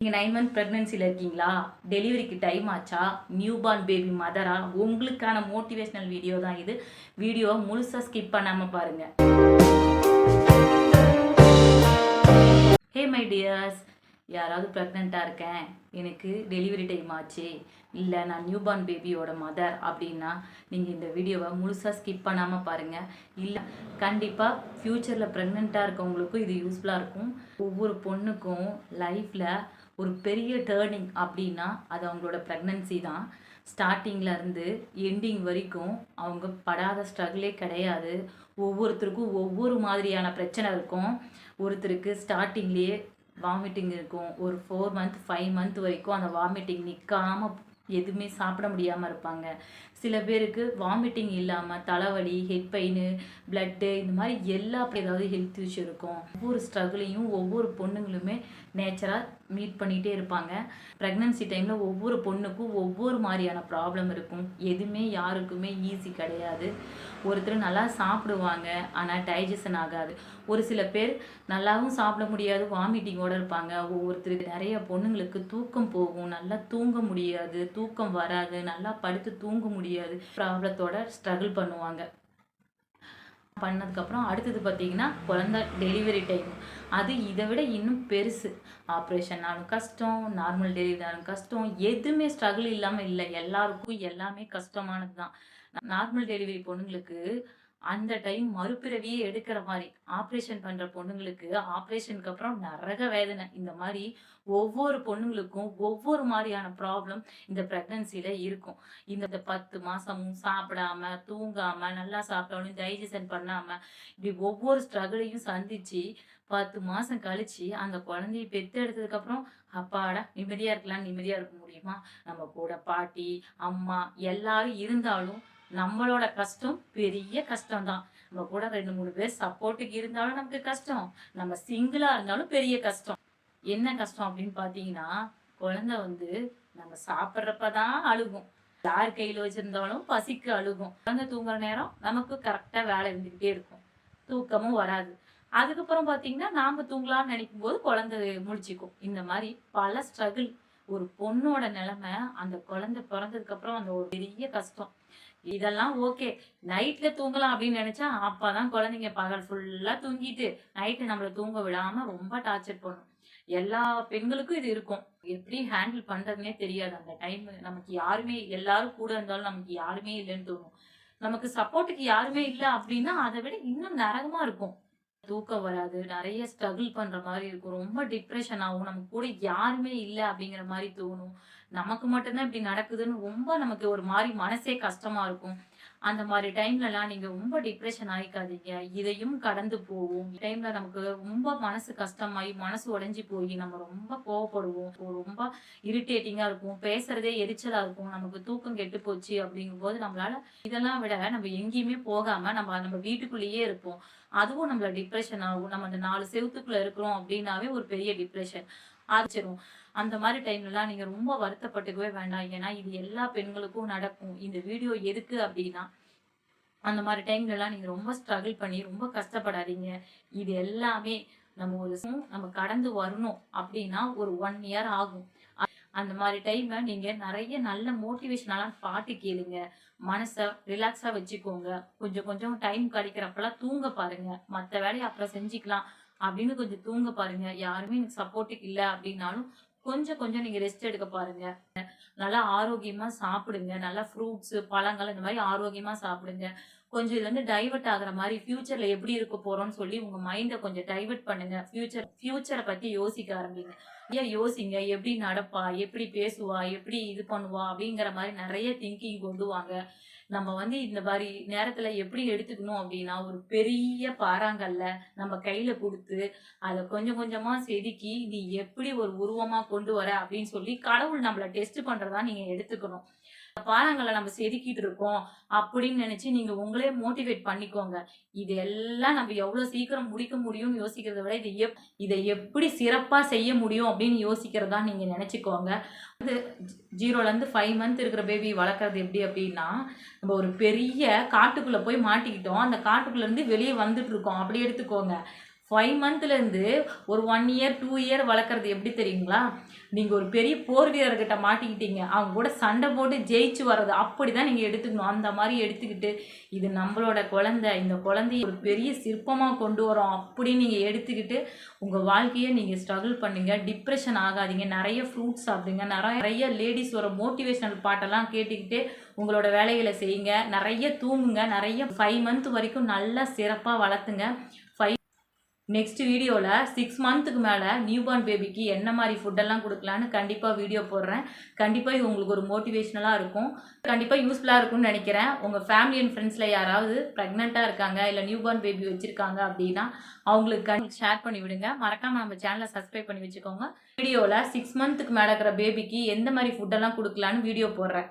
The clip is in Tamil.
நீங்கள் 9 மந்த் ப்ரெக்னென்சியில் இருக்கீங்களா? டெலிவரிக்கு டைம் ஆச்சா? நியூ பார்ன் பேபி மதரா? உங்களுக்கான மோட்டிவேஷ்னல் வீடியோ தான் இது. வீடியோவை முழுசாக ஸ்கிப் பண்ணாமல் பாருங்கள். ஹே மை டியர்ஸ், யாராவது ப்ரெக்னெண்ட்டாக இருக்கேன், எனக்கு டெலிவரி டைம் ஆச்சு, இல்லை நான் நியூ பார்ன் பேபியோட மதர் அப்படின்னா நீங்கள் இந்த வீடியோவை முழுசாக ஸ்கிப் பண்ணாமல் பாருங்கள். இல்லை கண்டிப்பாக ஃப்யூச்சரில் ப்ரெக்னெண்ட்டாக இருக்கவங்களுக்கும் இது யூஸ்ஃபுல்லாக இருக்கும். ஒவ்வொரு பொண்ணுக்கும் லைஃப்பில் ஒரு பெரிய டேர்னிங் அப்படின்னா அது அவங்களோட ப்ரெக்னன்சி தான். ஸ்டார்டிங்லேருந்து எண்டிங் வரைக்கும் அவங்க படாத ஸ்ட்ரகிளே கிடையாது. ஒவ்வொருத்தருக்கும் ஒவ்வொரு மாதிரியான பிரச்சனை இருக்கும். ஒருத்தருக்கு ஸ்டார்டிங்லேயே வாமிட்டிங் இருக்கும். ஒரு 4 மந்த் 5 மந்த் வரைக்கும் அந்த வாமிட்டிங் நிற்காமல் எதுவுமே சாப்பிட முடியாமல் இருப்பாங்க. சில பேருக்கு வாமிட்டிங் இல்லாமல் தலைவலி, ஹெட் பெயின், பிளட்டு, இந்த மாதிரி எல்லா ஏதாவது ஹெல்த் இஷ்யூ இருக்கும். ஒவ்வொரு ஸ்ட்ரகிளையும் ஒவ்வொரு பொண்ணுங்களுமே நேச்சராக மீட் பண்ணிகிட்டே இருப்பாங்க. ப்ரெக்னன்சி டைமில் ஒவ்வொரு பொண்ணுக்கும் ஒவ்வொரு மாதிரியான ப்ராப்ளம் இருக்கும். எதுவுமே யாருக்குமே ஈஸி கிடையாது. ஒருத்தர் நல்லா சாப்பிடுவாங்க, ஆனால் டைஜஷன் ஆகாது. ஒரு சில பேர் நல்லாவும் சாப்பிட முடியாது, வாமிட்டிங்கோடு இருப்பாங்க. ஒவ்வொருத்தருக்கு நிறைய பொண்ணுங்களுக்கு தூக்கம் போகும், நல்லா தூங்க முடியாது, தூக்கம் வராது, நல்லா படுத்து தூங்க முடியாது, ப்ராப்ளத்தோட ஸ்ட்ரகிள் பண்ணுவாங்க. பண்ணதுக்கப்புறம் அடுத்தது பார்த்தீங்கன்னா குழந்தை டெலிவரி டைம். அது இதை விட இன்னும் பெருசு. ஆப்ரேஷன்னாலும் கஷ்டம், நார்மல் டெலிவரினாலும் கஷ்டம், எதுவுமே ஸ்ட்ரகிள் இல்லாமல் இல்லை. எல்லாருக்கும் எல்லாமே கஷ்டமானது தான். நார்மல் டெலிவரி பொண்ணுங்களுக்கு அந்த டைம் மறுபிறவியே எடுக்கிற மாதிரி. ஆப்ரேஷன் பண்ணுற பொண்ணுங்களுக்கு ஆப்ரேஷனுக்கு அப்புறம் நரக வேதனை. இந்த மாதிரி ஒவ்வொரு பொண்ணுங்களுக்கும் ஒவ்வொரு மாதிரியான ப்ராப்ளம் இந்த ப்ரெக்னன்சியில் இருக்கும். இந்த 10 மாதமும் சாப்பிடாம தூங்காமல், நல்லா சாப்பிட்டாலும் டைஜஷன் பண்ணாமல், இப்படி ஒவ்வொரு ஸ்ட்ரகிளையும் சந்தித்து 10 மாதம் கழித்து அந்த குழந்தைய பெற்றெடுத்ததுக்கப்புறம் அப்பாடா நிம்மதியாக இருக்கலாம். நிம்மதியாக இருக்க முடியுமா? நம்ம கூட பாட்டி, அம்மா எல்லாரும் இருந்தாலும் நம்மளோட கஷ்டம் பெரிய கஷ்டம்தான். நம்ம கூட 2-3 பேர் சப்போர்ட்டுக்கு இருந்தாலும் நமக்கு கஷ்டம். நம்ம சிங்கிளா இருந்தாலும் பெரிய கஷ்டம். என்ன கஷ்டம் அப்படின்னு பார்த்தீங்கன்னா, குழந்தை நம்ம சாப்பிட்றப்பதான் அழுகும். யார் கையில் வச்சிருந்தாலும் பசிக்கு அழுகும். குழந்தை தூங்குற நேரம் நமக்கு கரெக்டாக வேலை இருந்துக்கிட்டே இருக்கும். தூக்கமும் வராது. அதுக்கப்புறம் பார்த்தீங்கன்னா, நாம தூங்கலாம்னு நினைக்கும் போது குழந்தை முழிச்சிக்கும். இந்த மாதிரி பல ஸ்ட்ரகிள். ஒரு பொண்ணோட நிலைமை அந்த குழந்தை பிறந்ததுக்கு அப்புறம் அந்த ஒரு பெரிய கஷ்டம். இதெல்லாம் ஓகே, நைட்ல தூங்கலாம் அப்படின்னு நினைச்சா அப்பதான் குழந்தைங்க பகல் ஃபுல்லா தூங்கிட்டு நைட்டு நம்மளை தூங்க விடாம ரொம்ப டார்ச்சர் பண்ணும். எல்லா பெண்களுக்கும் இது இருக்கும். எப்படி ஹேண்டில் பண்றதுன்னே தெரியாது. அந்த டைம் நமக்கு யாருமே, எல்லாரும் கூட இருந்தாலும் நமக்கு யாருமே இல்லைன்னு தோணும். நமக்கு சப்போர்ட்டுக்கு யாருமே இல்லை அப்படின்னா அதை விட இன்னும் நரகமா இருக்கும். தூக்கம் வராது, நிறைய ஸ்ட்ரகிள் பண்ற மாதிரி இருக்கும், ரொம்ப டிப்ரெஷன் ஆகும், நமக்கு கூட யாருமே இல்லை அப்படிங்கிற மாதிரி தோணும். நமக்கு மட்டும்தான் இப்படி நடக்குதுன்னு ரொம்ப நமக்கு ஒரு மாதிரி மனசே கஷ்டமா இருக்கும். அந்த மாதிரி டைம்லலாம் நீங்க ரொம்ப டிப்ரெஷன் ஆயிக்காதீங்க. இதையும் கடந்து போவோம். டைம்ல நமக்கு ரொம்ப மனசு கஷ்டமாயி மனசு உடைஞ்சு போய் நம்ம ரொம்ப கோவப்படுவோம், ரொம்ப இரிட்டேட்டிங்கா இருக்கும், பேசுறதே எரிச்சலா இருக்கும், நமக்கு தூக்கம் கெட்டு போச்சு அப்படிங்கும் போது நம்மளால இதெல்லாம் விட நம்ம எங்கேயுமே போகாம நம்ம வீட்டுக்குள்ளேயே இருப்போம். அதுவும் நம்மள டிப்ரெஷன் ஆகும். நம்ம அந்த 4 செவுத்துக்குள்ள இருக்கிறோம் அப்படின்னாவே ஒரு பெரிய டிப்ரெஷன் ஆரம்பிச்சிரும். அந்த மாதிரி டைம்லலாம் நீங்க ரொம்ப வருத்தப்பட்டுக்கவே வேண்டாம். ஏன்னா இது எல்லா பெண்களுக்கும் நடக்கும். இந்த வீடியோ எதுக்கு அப்படின்னா, அந்த மாதிரி டைம்லலாம் நீங்க ரொம்ப ஸ்ட்ரகிள் பண்ணி ரொம்ப கஷ்டப்படாதீங்க. இது எல்லாமே நம்ம கடந்து வரணும் அப்படின்னா ஒரு 1 இயர் ஆகும். அந்த மாதிரி டைம்ல நீங்க நிறைய நல்ல மோட்டிவேஷனான பாட்டு கேளுங்க. மனசை ரிலாக்ஸா வச்சுக்கோங்க. கொஞ்சம் கொஞ்சம் டைம் கிடைக்கிறப்பெல்லாம் தூங்க பாருங்க. மற்ற வேலையை அப்புறம் செஞ்சுக்கலாம் அப்படின்னு கொஞ்சம் தூங்க பாருங்க. யாருமே எனக்கு சப்போர்ட்டுக்கு இல்லை அப்படின்னாலும் கொஞ்சம் கொஞ்சம் நீங்க ரெஸ்ட் எடுக்க பாருங்க. நல்லா ஆரோக்கியமா சாப்பிடுங்க. நல்லா ஃப்ரூட்ஸ், பழங்கள் இந்த மாதிரி ஆரோக்கியமா சாப்பிடுங்க. கொஞ்சம் இதுல இருந்து டைவர்ட் ஆகுற மாதிரி ஃபியூச்சர்ல எப்படி இருக்க போறோம்னு சொல்லி உங்க மைண்டை கொஞ்சம் டைவர்ட் பண்ணுங்க. ஃபியூச்சரை பத்தி யோசிக்க ஆரம்பிங்க. யோசிங்க, எப்படி நடப்பா, எப்படி பேசுவா, எப்படி இது பண்ணுவா அப்படிங்கிற மாதிரி நிறைய திங்கிங் கொண்டு வாங்க. நம்ம இந்த மாதிரி நேரத்துல எப்படி எடுத்துக்கணும் அப்படின்னா, ஒரு பெரிய பாறாங்கல்ல நம்ம கையில கொடுத்து அதை கொஞ்சம் கொஞ்சமா செதுக்கி நீ எப்படி ஒரு உருவமா கொண்டு வர அப்படின்னு சொல்லி கடவுள் நம்மள டெஸ்ட் பண்றதா நீங்க எடுத்துக்கணும். பாறாங்கல்ல நம்ம செதுக்கிட்டு இருக்கோம் அப்படின்னு நினைச்சு நீங்க உங்களே மோட்டிவேட் பண்ணிக்கோங்க. இது எல்லாம் நம்ம எவ்வளவு சீக்கிரம் முடிக்க முடியும்னு யோசிக்கிறத விட இதை எப்படி சிறப்பா செய்ய முடியும் அப்படின்னு யோசிக்கிறதா நீங்க நினைச்சுக்கோங்க. 0ல இருந்து 5 மந்த் இருக்கிற பேபி வளர்க்குறது எப்படி அப்படின்னா, நம்ம ஒரு பெரிய காட்டுக்குள்ள போய் மாட்டிக்கிட்டோம், அந்த காட்டுக்குள்ள இருந்து வெளியே வந்துட்டு இருக்கோம் அப்படி எடுத்துக்கோங்க. 5 மந்த்லேருந்து ஒரு 1 இயர் 2 இயர் வளர்க்குறது எப்படி தெரியுங்களா? நீங்கள் ஒரு பெரிய போர் வீரர்கிட்ட மாட்டிக்கிட்டீங்க, அவங்க கூட சண்டை போட்டு ஜெயிச்சு வர்றது அப்படி தான் நீங்கள் எடுத்துக்கணும். அந்த மாதிரி எடுத்துக்கிட்டு இது நம்மளோட குழந்தை, இந்த குழந்தைய ஒரு பெரிய சிற்பமாக கொண்டு வரோம் அப்படின்னு நீங்கள் எடுத்துக்கிட்டு உங்கள் வாழ்க்கையை நீங்கள் ஸ்ட்ரகிள் பண்ணுங்க. டிப்ரெஷன் ஆகாதீங்க. நிறைய ஃப்ரூட்ஸ் சாப்பிடுங்க. நிறைய லேடிஸோட மோட்டிவேஷனல் பாட்டெல்லாம் கேட்டுக்கிட்டு உங்களோட வேலைகளை செய்யுங்க. நிறைய தூங்குங்க. நிறைய 5 மந்த் வரைக்கும் நல்லா சிறப்பாக வளர்த்துங்க. நெக்ஸ்ட் வீடியோவில் 6 மந்த்துக்கு மேலே நியூபார்ன் பேபிக்கு என்ன மாதிரி ஃபுட்டெல்லாம் கொடுக்கலான்னு கண்டிப்பாக வீடியோ போடுறேன். கண்டிப்பாக இது உங்களுக்கு ஒரு மோட்டிவேஷனலாக இருக்கும். கண்டிப்பாக யூஸ்ஃபுல்லாக இருக்கும்னு நினைக்கிறேன். உங்கள் ஃபேமிலி அண்ட் ஃப்ரெண்ட்ஸில் யாராவது ப்ரெக்னெண்ட்டாக இருக்காங்க, இல்லை நியூபார்ன் பேபி வச்சுருக்காங்க அப்படின்னா அவங்களுக்கு ஷேர் பண்ணி விடுங்க. மறக்காமல் நம்ம சேனலை சப்ஸ்கிரைப் பண்ணி வச்சுக்கோங்க. வீடியோவில் 6 மந்த்துக்கு மேலே இருக்கிற பேபிக்கு எந்த மாதிரி ஃபுட்டெல்லாம் கொடுக்கலான்னு வீடியோ போடுறேன்.